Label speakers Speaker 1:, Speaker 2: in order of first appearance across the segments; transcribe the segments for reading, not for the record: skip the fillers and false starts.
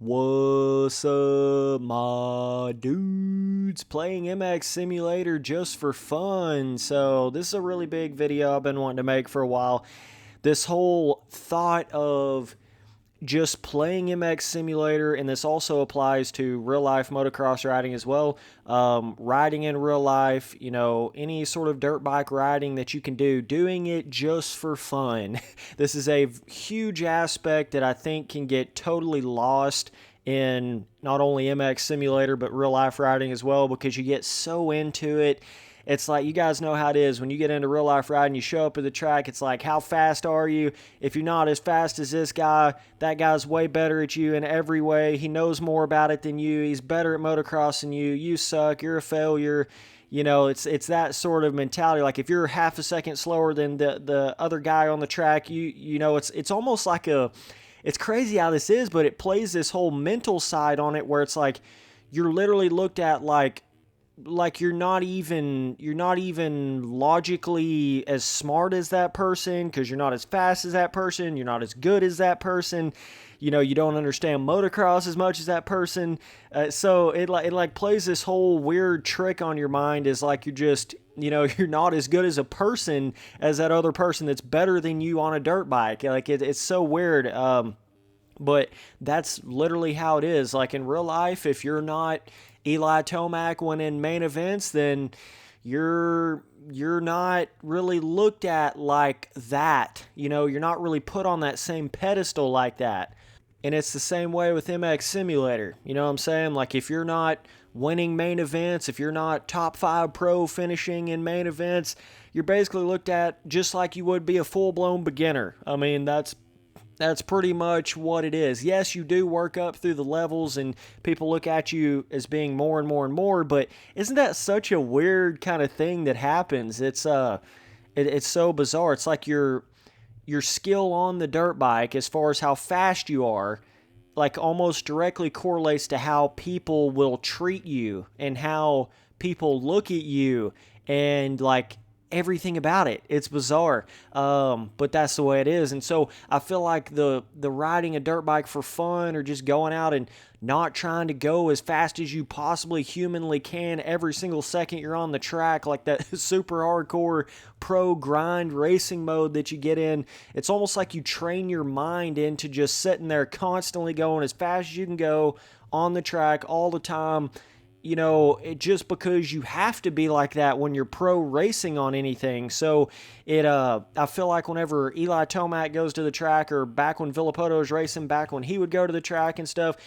Speaker 1: What's up, my dudes? Playing MX Simulator just for fun. So, this is a really big video I've been wanting to make for a while. This whole thought of just playing MX Simulator, and this also applies to real life motocross riding as well. Riding in real life, any sort of dirt bike riding that you can do, doing it just for fun. This is a huge aspect that I think can get totally lost in not only MX Simulator, but real life riding as well, because you get so into it. It's like, you guys know how it is when you get into real life riding, you show up at the track, it's like, how fast are you? If you're not as fast as this guy, that guy's way better at you in every way. He knows more about it than you. He's better at motocross than you. You suck. You're a failure. It's that sort of mentality. Like, if you're half a second slower than the other guy on the track, it's almost like it's crazy how this is, but it plays this whole mental side on it where it's like, you're literally looked at like you're not even logically as smart as that person, because you're not as fast as that person, you're not as good as that person, you don't understand motocross as much as that person. So it plays this whole weird trick on your mind, is like you're just, you're not as good as a person as that other person that's better than you on a dirt bike. Like it's so weird. But that's literally how it is. Like, in real life, if you're not Eli Tomac when in main events, then you're not really looked at like that. You're not really put on that same pedestal like that. And it's the same way with MX Simulator. You know what I'm saying? Like, if you're not winning main events, if you're not top 5 pro finishing in main events, you're basically looked at just like you would be a full-blown beginner. I mean, that's pretty much what it is. Yes, you do work up through the levels and people look at you as being more and more and more, but isn't that such a weird kind of thing that happens? It's so bizarre. It's like your skill on the dirt bike, as far as how fast you are, like almost directly correlates to how people will treat you and how people look at you, and like everything about it. It's bizarre, but that's the way it is. And so I feel like the riding a dirt bike for fun, or just going out and not trying to go as fast as you possibly humanly can every single second you're on the track, like that super hardcore pro grind racing mode that you get in, it's almost like you train your mind into just sitting there constantly going as fast as you can go on the track all the time. Just because you have to be like that when you're pro racing on anything. So I feel like whenever Eli Tomac goes to the track, or back when Villopoto was racing, back when he would go to the track and stuff,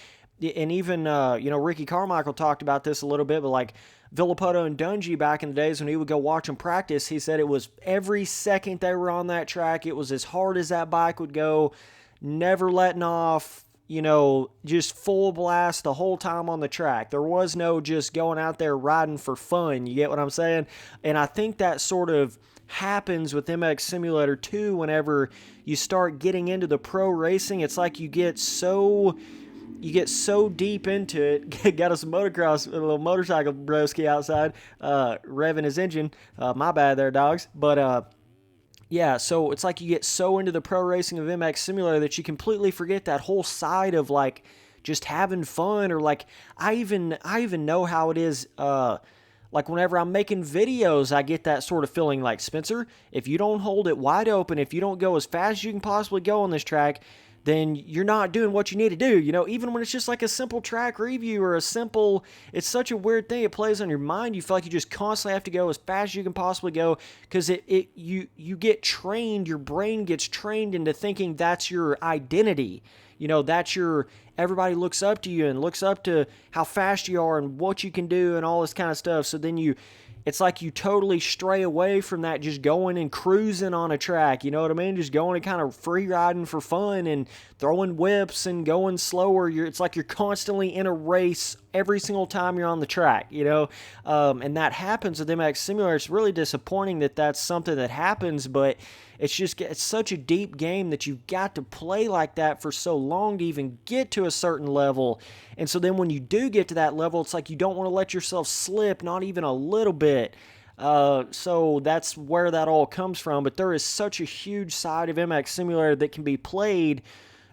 Speaker 1: and even, Ricky Carmichael talked about this a little bit, but like Villopoto and Dungey back in the days when he would go watch them practice, he said it was every second they were on that track, it was as hard as that bike would go, never letting off, just full blast the whole time on the track. There was no just going out there riding for fun. You get what I'm saying? And I think that sort of happens with MX Simulator 2 whenever you start getting into the pro racing. It's like you get so deep into it. Got us a little motorcycle broski outside, revving his engine. My bad there, dogs. But, yeah, so it's like you get so into the pro racing of MX Simulator that you completely forget that whole side of like just having fun, or like I even know how it is. Like whenever I'm making videos, I get that sort of feeling like, Spencer, if you don't hold it wide open, if you don't go as fast as you can possibly go on this track, then you're not doing what you need to do. Even when it's just like a simple track review, or it's such a weird thing. It plays on your mind. You feel like you just constantly have to go as fast as you can possibly go, because you get trained, your brain gets trained into thinking that's your identity. Everybody looks up to you and looks up to how fast you are and what you can do and all this kind of stuff. So then it's like you totally stray away from that, just going and cruising on a track, you know what I mean? Just going and kind of free riding for fun and throwing whips and going slower. It's like you're constantly in a race every single time you're on the track, and that happens with MX Simulator. It's really disappointing that that's something that happens, but it's such a deep game that you've got to play like that for so long to even get to a certain level. And so then when you do get to that level, it's like you don't want to let yourself slip, not even a little bit. So that's where that all comes from. But there is such a huge side of MX Simulator that can be played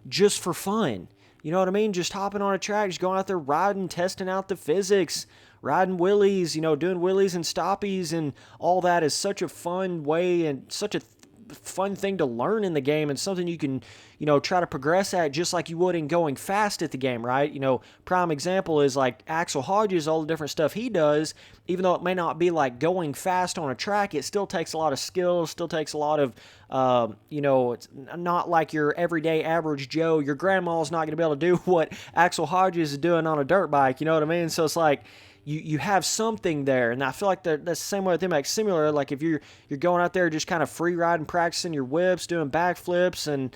Speaker 1: just for fun. You know what I mean? Just hopping on a track, just going out there riding, testing out the physics, riding wheelies, doing wheelies and stoppies, and all that is such a fun way and such a fun thing to learn in the game, and something you can, try to progress at just like you would in going fast at the game, right? Prime example is like Axel Hodges, all the different stuff he does. Even though it may not be like going fast on a track, it still takes a lot of skill, still takes a lot of, it's not like your everyday average Joe. Your grandma's not going to be able to do what Axel Hodges is doing on a dirt bike, you know what I mean? So it's like, you have something there, and I feel like that's the same way with MX Simulator. Like if you're going out there just kind of free riding, practicing your whips, doing backflips and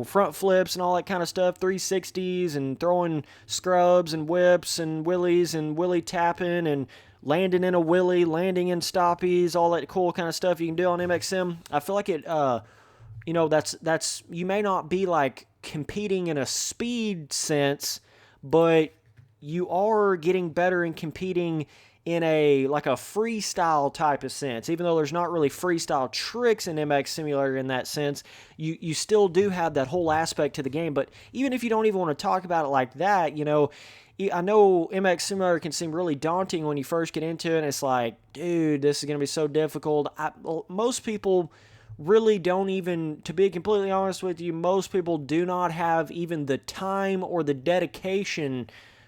Speaker 1: front flips and all that kind of stuff, 360s and throwing scrubs and whips and willies and willy tapping and landing in a willy, landing in stoppies, all that cool kind of stuff you can do on MX Sim. I feel like it, that's you may not be like competing in a speed sense, but you are getting better in competing in a freestyle type of sense. Even though there's not really freestyle tricks in MX Simulator in that sense, you still do have that whole aspect to the game. But even if you don't even want to talk about it like that, I know MX Simulator can seem really daunting when you first get into it, and it's like, dude, this is going to be so difficult. Most people really don't even, to be completely honest with you, most people do not have even the time or the dedication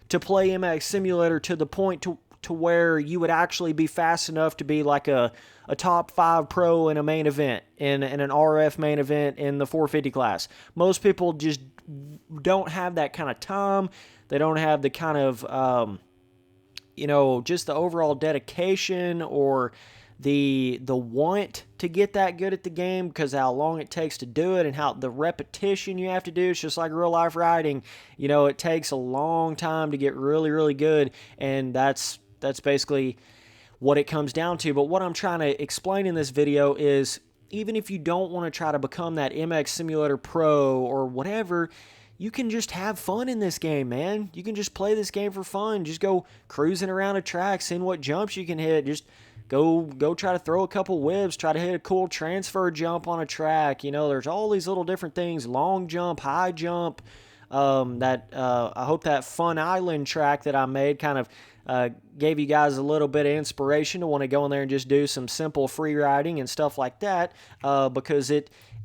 Speaker 1: to play MX Simulator to the point to where you would actually be fast enough to be like a top 5 pro in a main event, in an RF main event in the 450 class. Most people just don't have that kind of time. They don't have the kind of, just the overall dedication or the want to get that good at the game, because how long it takes to do it and how the repetition you have to do. It's just like real life riding. It takes a long time to get really, really good, and that's basically what it comes down to. But what I'm trying to explain in this video is, even if you don't want to try to become that MX Simulator Pro or whatever, you can just have fun in this game, man. You can just play this game for fun. Just go cruising around a track, seeing what jumps you can hit. Just go try to throw a couple whips, try to hit a cool transfer jump on a track. There's all these little different things, long jump, high jump. I hope that Fun Island track that I made kind of gave you guys a little bit of inspiration to want to go in there and just do some simple free riding and stuff like that, because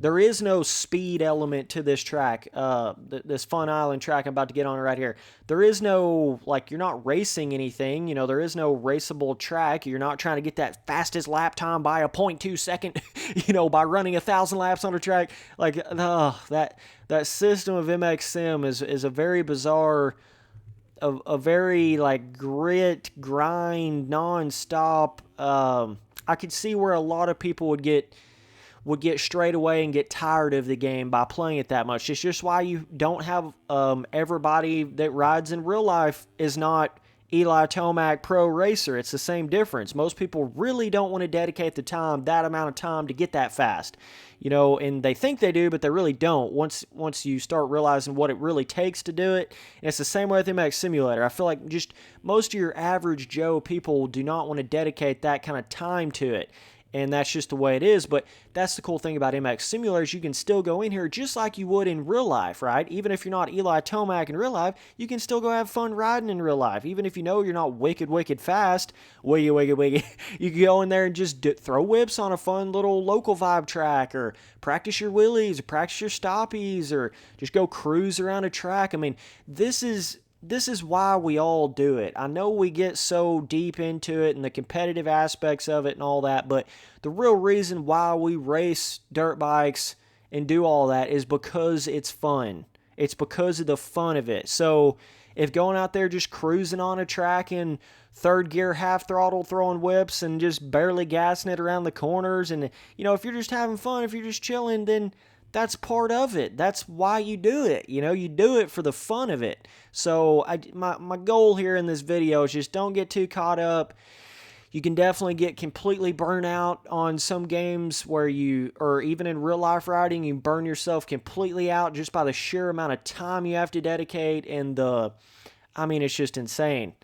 Speaker 1: there is no speed element to this track, this Fun Island track I'm about to get on right here. There is no, you're not racing anything, there is no raceable track. You're not trying to get that fastest lap time by a 0.2 second, by running 1,000 laps on a track. That system of MX Sim is a very bizarre, a very grit, grind, non-stop. I could see where a lot of people would get straight away and get tired of the game by playing it that much. It's just why you don't have everybody that rides in real life is not Eli Tomac Pro Racer. It's the same difference. Most people really don't want to dedicate that amount of time to get that fast. And they think they do, but they really don't once you start realizing what it really takes to do it. And it's the same way with MX Simulator. I feel like just most of your average Joe people do not want to dedicate that kind of time to it. And that's just the way it is. But that's the cool thing about MX Simulators. You can still go in here just like you would in real life, right? Even if you're not Eli Tomac in real life, you can still go have fun riding in real life. Even if you're not wicked fast, wiggy, you can go in there and just throw whips on a fun little local vibe track, or practice your wheelies, or practice your stoppies, or just go cruise around a track. I mean, this is why we all do it. I know we get so deep into it and the competitive aspects of it and all that, but the real reason why we race dirt bikes and do all that is because it's fun. It's because of the fun of it. So if going out there just cruising on a track in third gear, half throttle, throwing whips and just barely gassing it around the corners, and if you're just having fun, if you're just chilling, then that's part of it. That's why you do it. You do it for the fun of it. So my goal here in this video is just don't get too caught up. You can definitely get completely burnt out on some games or even in real life riding, you burn yourself completely out just by the sheer amount of time you have to dedicate, and it's just insane.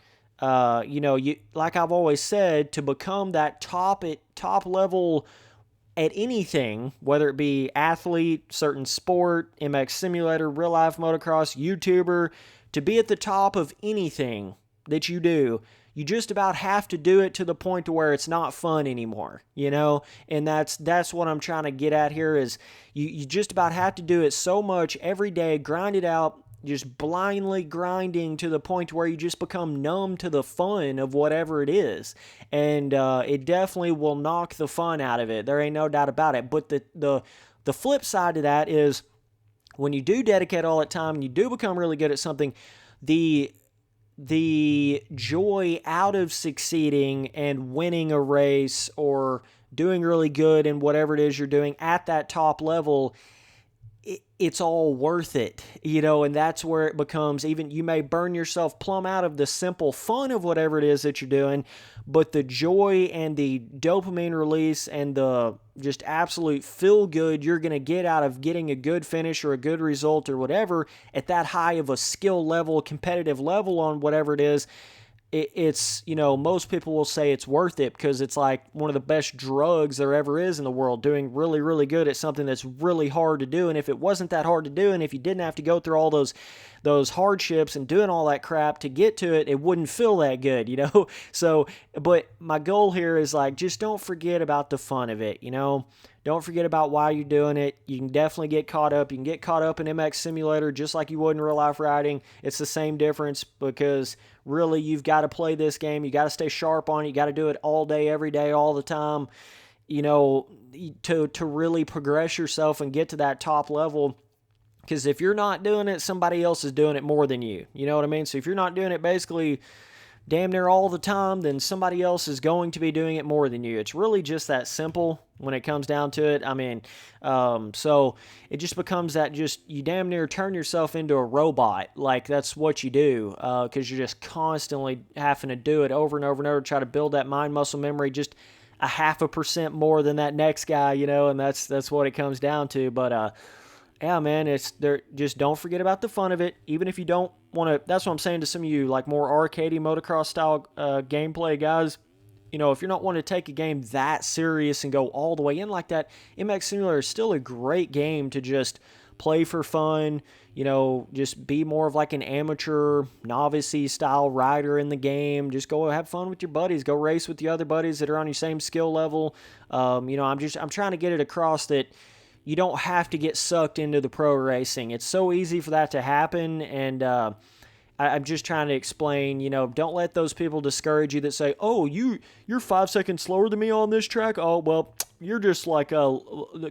Speaker 1: Like I've always said, to become that top level at anything, whether it be athlete, certain sport, MX simulator, real life motocross, YouTuber, to be at the top of anything that you do, you just about have to do it to the point to where it's not fun anymore, you know? And that's what I'm trying to get at here is you just about have to do it so much every day, grind it out, just blindly grinding to the point where you just become numb to the fun of whatever it is. And it definitely will knock the fun out of it. There ain't no doubt about it. But the flip side to that is when you do dedicate all that time and you do become really good at something, the joy out of succeeding and winning a race or doing really good in whatever it is you're doing at that top level, it's all worth it, you know, and that's where it becomes, even you may burn yourself plumb out of the simple fun of whatever it is that you're doing, but the joy and the dopamine release and the just absolute feel good you're going to get out of getting a good finish or a good result or whatever at that high of a skill level, competitive level on whatever it is, it's, you know, most people will say it's worth it because it's like one of the best drugs there ever is in the world, doing really, really good at something that's really hard to do. And if it wasn't that hard to do, and if you didn't have to go through all those hardships and doing all that crap to get to it, it wouldn't feel that good, you know? So, but my goal here is like, just don't forget about the fun of it, you know? Don't forget about why you're doing it. You can definitely get caught up. You can get caught up in MX Simulator just like you would in real life riding. It's the same difference because really you've got to play this game. You got to stay sharp on it. You got to do it all day, every day, all the time, you know, to really progress yourself and get to that top level. Because if you're not doing it, somebody else is doing it more than you. You know what I mean? So if you're not doing it basically damn near all the time, then somebody else is going to be doing it more than you. It's really just that simple when it comes down to it. I mean, so it just becomes that just you damn near turn yourself into a robot. Like that's what you do because you're just constantly having to do it over and over and over, try to build that mind muscle memory just a 0.5% more than that next guy, you know, and that's what it comes down to. But yeah, man, it's there. Just don't forget about the fun of it. Even if you don't want to, that's what I'm saying to some of you, like more arcadey motocross style gameplay guys. You know, if you're not wanting to take a game that serious and go all the way in like that, MX Simulator is still a great game to just play for fun. You know, just be more of like an amateur, novice-y style rider in the game. Just go have fun with your buddies. Go race with the other buddies that are on your same skill level. You know, I'm trying to get it across that you don't have to get sucked into the pro racing. It's so easy for that to happen, and I'm just trying to explain, you know, don't let those people discourage you that say, oh, you're 5 seconds slower than me on this track. Oh, well, you're just like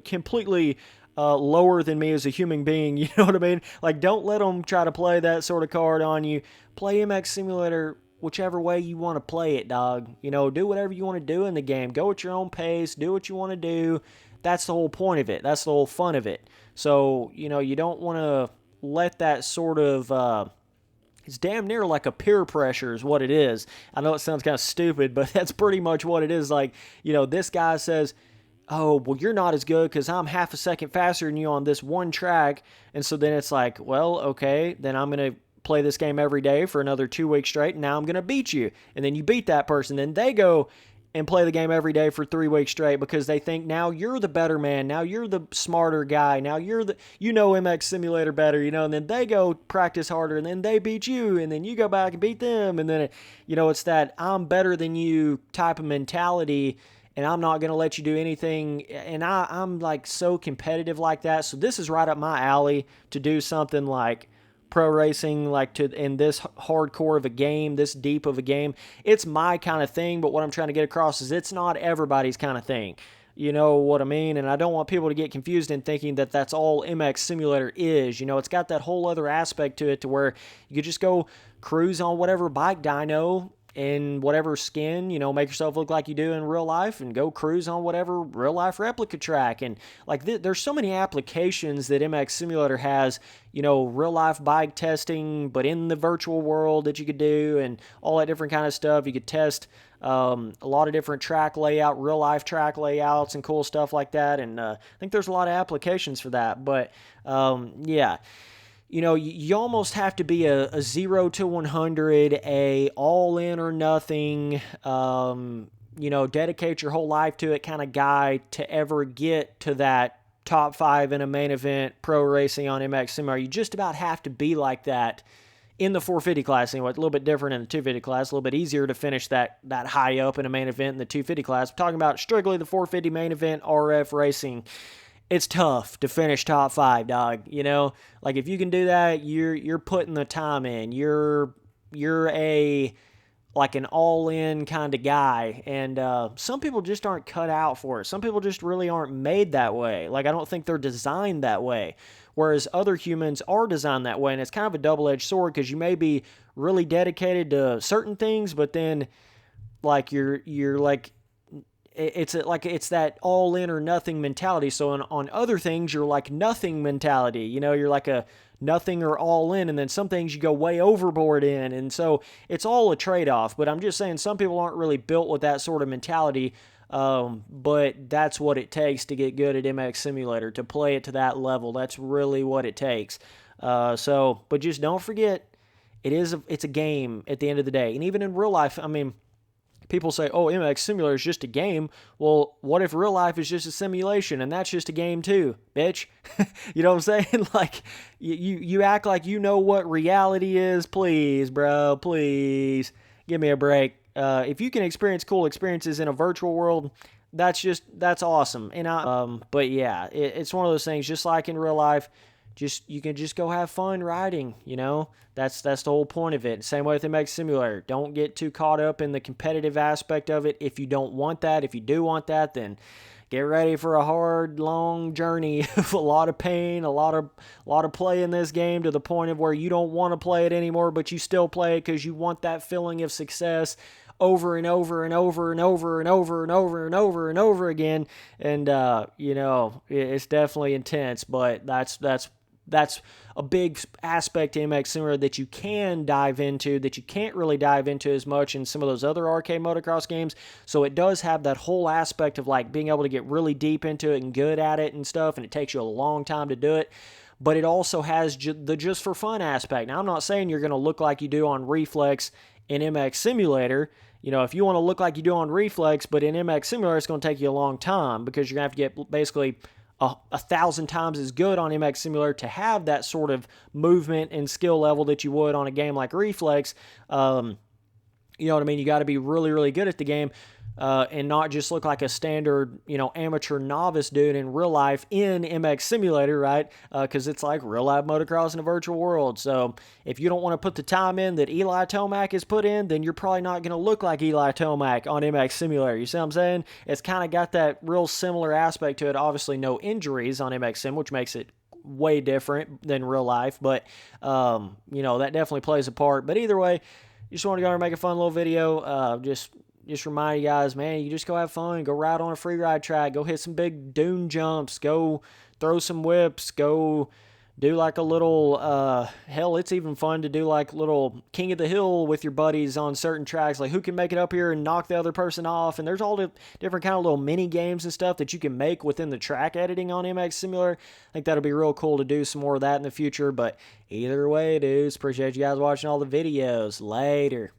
Speaker 1: completely lower than me as a human being. You know what I mean? Like, don't let them try to play that sort of card on you. Play MX Simulator whichever way you want to play it, dog. You know, do whatever you want to do in the game. Go at your own pace. Do what you want to do. That's the whole point of it. That's the whole fun of it. So, you know, you don't want to let that sort of, it's damn near like a peer pressure is what it is. I know it sounds kind of stupid, but that's pretty much what it is. Like, you know, this guy says, oh, well, you're not as good because I'm 0.5 second faster than you on this one track. And so then it's like, well, okay, then I'm going to play this game every day for another 2 weeks straight, and now I'm going to beat you. And then you beat that person. Then they go and play the game every day for 3 weeks straight because they think now you're the better man, now you're the smarter guy, now you know MX Simulator better, you know, and then they go practice harder, and then they beat you, and then you go back and beat them, and then, you know, it's that I'm better than you type of mentality, and I'm not going to let you do anything, and I'm like so competitive like that, so this is right up my alley to do something like pro racing, like to in this hardcore of a game, this deep of a game. It's my kind of thing, but what I'm trying to get across is it's not everybody's kind of thing. You know what I mean? And I don't want people to get confused in thinking that that's all MX Simulator is. You know, it's got that whole other aspect to it to where you could just go cruise on whatever bike dyno in whatever skin, you know, make yourself look like you do in real life and go cruise on whatever real life replica track. And like there's so many applications that MX Simulator has, you know, real life bike testing, but in the virtual world that you could do and all that different kind of stuff. You could test a lot of different track layout, real life track layouts and cool stuff like that. And I think there's a lot of applications for that. But yeah. You know, you almost have to be a 0 to 100, a all in or nothing, dedicate your whole life to it kind of guy to ever get to that top 5 in a main event pro racing on MX Simulator. You just about have to be like that in the 450 class anyway. It's a little bit different in the 250 class, a little bit easier to finish that high up in a main event in the 250 class. I'm talking about strictly the 450 main event RF racing. It's tough to finish top 5, dog. Like if you can do that, you're putting the time in. You're like an all-in kind of guy, and some people just aren't cut out for it. Some people just really aren't made that way. Like I don't think they're designed that way, whereas other humans are designed that way, and it's kind of a double-edged sword because you may be really dedicated to certain things, but then like you're like it's that all in or nothing mentality. So on other things you're like nothing mentality. You're like a nothing or all in, and then some things you go way overboard in, and so it's all a trade-off. But I'm just saying some people aren't really built with that sort of mentality, but that's what it takes to get good at MX Simulator, to play it to that level. That's really what it takes. But just don't forget, it's a game at the end of the day. And even in real life, I mean, people say, oh, MX Simulator is just a game. Well, what if real life is just a simulation and that's just a game too, bitch? You know what I'm saying? Like, you act like you know what reality is. Please, bro, please. Give me a break. If you can experience cool experiences in a virtual world, that's awesome. And but yeah, it's one of those things, just like in real life, you can just go have fun riding, That's the whole point of it. Same way with MX Simulator. Don't get too caught up in the competitive aspect of it. If you don't want that, if you do want that, then get ready for a hard, long journey of a lot of pain, a lot of play in this game, to the point of where you don't want to play it anymore, but you still play it because you want that feeling of success over and over and over and over and over and over and over and over again. And it's definitely intense, but that's a big aspect to MX Simulator that you can dive into, that you can't really dive into as much in some of those other arcade motocross games. So it does have that whole aspect of like being able to get really deep into it and good at it and stuff, and it takes you a long time to do it. But it also has the just for fun aspect. Now, I'm not saying you're going to look like you do on Reflex in MX Simulator. If you want to look like you do on Reflex, but in MX Simulator, it's going to take you a long time because you're going to have to get basically 1,000 times as good on MX Simulator to have that sort of movement and skill level that you would on a game like Reflex. You know what I mean? You got to be really, really good at the game. And not just look like a standard, amateur novice dude in real life in MX Simulator, right? Because it's like real life motocross in a virtual world. So if you don't want to put the time in that Eli Tomac has put in, then you're probably not going to look like Eli Tomac on MX Simulator. You see what I'm saying? It's kind of got that real similar aspect to it. Obviously, no injuries on MX Sim, which makes it way different than real life. But, that definitely plays a part. But either way, you just want to go and make a fun little video. Just remind you guys, man, you just go have fun. Go ride on a free ride track. Go hit some big dune jumps. Go throw some whips. Go do like a little, hell, it's even fun to do like little King of the Hill with your buddies on certain tracks. Like who can make it up here and knock the other person off. And there's all the different kind of little mini games and stuff that you can make within the track editing on MX Simulator. I think that'll be real cool to do some more of that in the future. But either way, dudes, appreciate you guys watching all the videos. Later.